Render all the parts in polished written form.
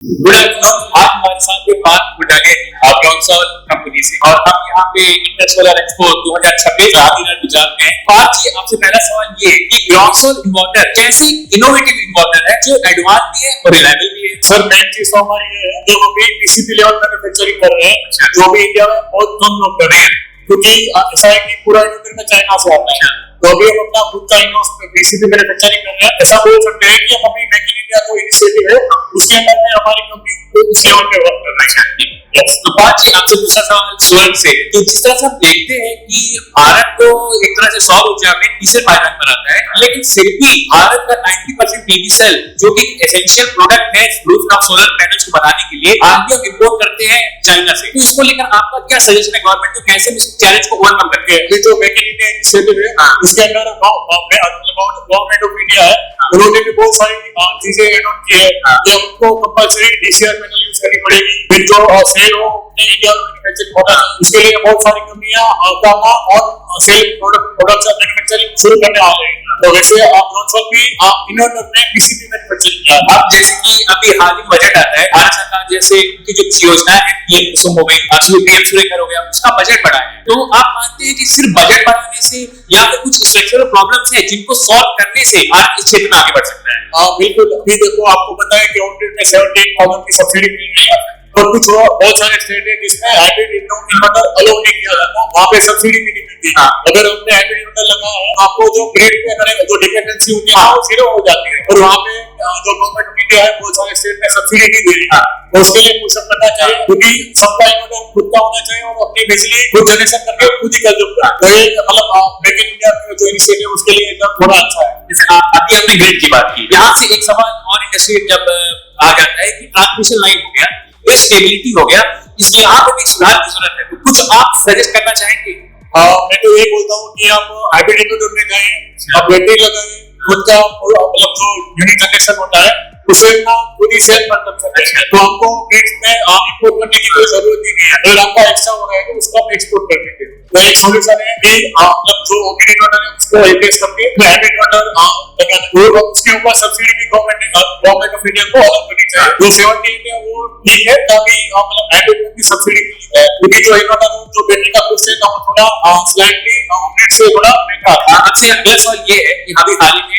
Good afternoon. आप हमारे साथ ये बात बुढ़ाने ब्रॉन्सॉल कंपनी से और हम यहाँ पे inter solar expo 2026 Gandhinagar Gujarat में हैं। आज जी आपसे पहला सवाल ये कि ब्रॉन्सॉल इन्वर्टर कैसी इनोवेटिव इन्वर्टर है जो एडवांस भी है और रिलायबल भी है। सर मेन चीज तो हमारी ये है जो अभी पीसीबी लेवल मैन्युफैक्चरिंग कर रहे हैं, जो भी इंडिया में बहुत कम लोग कर रहे हैं, क्योंकि ऐसा है कि पूरा इन्वर्टर में चाइना से आता है। तो अभी हम अपना खुद का इनहाउस पीसीबी मैन्युफैक्चरिंग कर रहे हैं। ऐसा बोल सकते हैं कि हम अभी मेक इन इंडिया को इनिशिएटिव है, उसके अंदर में हमारी कंपनी उस लेवल पे वर्क कर रही है। तो बात जी आपसे दूसरा सवाल सोलर से, तो जिस तरह से हम देखते हैं कि भारत तो एक तरह से सौर ऊर्जा में तीसरे पायदान पर आता है, लेकिन फिर भी भारत का 90% पीवी सेल जो कि एसेंशियल प्रोडक्ट है रूफटॉप सोलर पैनल्स को बनाने के लिए, आज भी हम इंपोर्ट करते हैं चाइना से। तो इसको लेकर आपका क्या सजेशन है गवर्नमेंट को, कैसे इस चैलेंज को ओवरकम करके? ये जो मेक इन इंडिया इनिशिएटिव है उसके अंदर गवर्नमेंट ऑफ इंडिया है, उन्होंने भी बहुत सारी चीजें एडॉप्ट की है कि हमको कंपल्सरी डीसीआर पैनल यूज करनी पड़ेगी। फिर जो सेल हो इंडिया में मैन्युफैक्चरिंग होगा, उसके लिए बहुत सारी कंपनियां कामा और सेल प्रोडक्ट्स मैन्युफैक्चरिंग शुरू करने वाले हैं। तो वैसे आप ब्रॉन्सॉल भी इन्वर्टर में पीसीबी मैन्युफैक्चरिंग किया। अब जैसे कि अभी हाल ही बजट आता है, भारत सरकार जैसे उनकी जो योजना है पीएम कुसुम हो गई, पीएम सूर्यघर हो गया, उसका बजट बढ़ा है। तो आप मानते हैं कि सिर्फ बजट बढ़ाने से या फिर कुछ स्ट्रक्चरल प्रॉब्लम्स हैं जिनको सॉल्व करने से भारत इस क्षेत्र में आगे बढ़ सकता है? बिल्कुल। अभी देखो आपको पता है कि ऑनग्रिड में 78,000 की सब्सिडी मिल रही है, और कुछ बहुत सारे स्टेट है जिसमें हाइब्रिड इन्वर्टर अलाउ नहीं किया जाता, वहाँ पे सब्सिडी भी नहीं मिलती। अगर हमने हाइब्रिड इन्वर्टर लगाया है, आपको जो ग्रिड पे करेगा जो डिपेंडेंसी होती है वो जीरो हो जाती है, और वहाँ पे जो गवर्नमेंट ऑफ इंडिया है बहुत सारे स्टेट में सब्सिडी नहीं दे रही है। तो उसके लिए कुछ करना चाहिए, क्योंकि सबका इन्वर्टर खुद का होना चाहिए और अपनी बिजली खुद जनरेशन करके खुद ही कंज्यूम करना। तो ये मतलब मेक इन इंडिया में जो इनिशिएटिव है उसके लिए एकदम थोड़ा अच्छा है। जैसे अभी हमने ग्रिड की बात की, यहाँ से एक सवाल और इंडस्ट्री जब आ जाता है कि ट्रांसमिशन लाइन हो गया, स्टेबिलिटी हो गया, इसकी यहाँ पे भी सुधार की जरूरत है। तो कुछ आप सजेस्ट करना चाहेंगे? मैं तो ये बोलता हूँ कि आप हाइब्रिड इन्वर्टर में जाएं, आप बैटरी लगाएं, खुद का मतलब जो यूनिट जनरेशन होता है उसे ना खुद ही सेल कर सकते हैं। तो हमको ग्रिड में इंपोर्ट करने की कोई जरूरत ही नहीं है। अगर आपका एक्स्ट्रा हो रहा है तो उसको आप एक्सपोर्ट कर देंगे। तो एक सॉल्यूशन है कि मतलब जो ग्रिड इन्वर्टर है उसको रिप्लेस करके हाइब्रिड इन्वर्टर लगाना। उसके ऊपर सब्सिडी भी गवर्नमेंट ऑफ इंडिया को अलग करनी चाहिए। जो 78 है वो ठीक है, तभी मतलब हाइब्रिड में भी सब्सिडी मिली है, क्योंकि जो इन्वर्टर जो बैटरी का कॉस्ट है वो थोड़ा स्लाइटली ग्रिड से थोड़ा महंगा है। आपसे अगला सवाल ये है कि अभी हाल ही में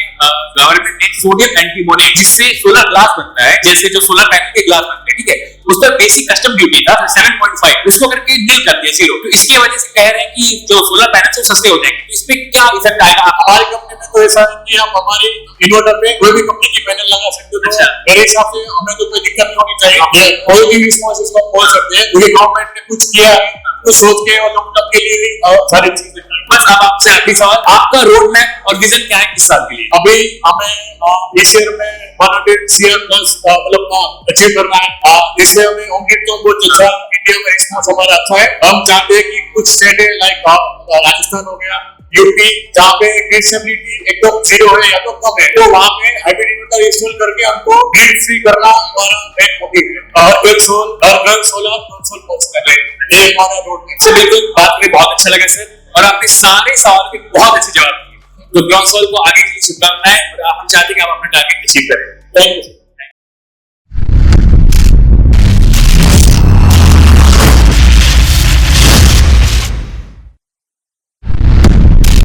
गवर्नमेंट ने सोडियम एंटीमोनी जिससे सोलर ग्लास बनता है, जैसे जो सोलर पैनल के ग्लास बनते हैं, ठीक है, उस पर बेसिक कस्टम ड्यूटी था 7.5, उसको करके नील कर दिया 0। तो इसकी वजह से कह रहे हैं कि जो सोलर पैनल है सस्ते हो जाएंगे। तो इस पे क्या इफेक्ट आएगा? हमारी कंपनी में तो ऐसा है कि हम हमारे इन्वर्टर पे कोई भी कंपनी की पैनल लगा सकते हो। अच्छा। मेरे हिसाब से हमें तो कोई दिक्कत नहीं होनी चाहिए, कोई भी रिस्पांस इसको बोल सकते हैं, क्योंकि गवर्नमेंट ने कुछ किया है तो सोच के और लॉन्ग टर्म के लिए भी सारी चीजें। बस अब आपसे आखिरी सवाल, आपका रोड मैप और विजन क्या है इस साल के लिए? अभी हमें इस ईयर में 100 CR प्लस मतलब अचीव करना है। इससे हमें ऑनग्रिड तो बहुत अच्छा, इंडिया में रिस्पांस हमारा अच्छा है। हम चाहते हैं कि कुछ स्टेट है लाइक राजस्थान हो गया, यूपी, जहाँ पे ग्रिड स्टेबिलिटी एकदम 0 है या तो कम है, तो वहाँ पे हाइब्रिड इन्वर्टर इंस्टॉल करके हमको ग्रिड फ्री करना हमारा मेन मोटिव है। हर घर सोलर पहुंच करना है, ये हमारा रोड मैप। बिल्कुल, बात में बहुत अच्छा लगा सर, और आपने सारे सवाल के बहुत अच्छे जवाब दिए। तो ब्रॉन्सॉल को आगे के लिए शुभकामनाएं, और हम चाहते हैं कि आप अपना टारगेट अचीव करें। Thank you.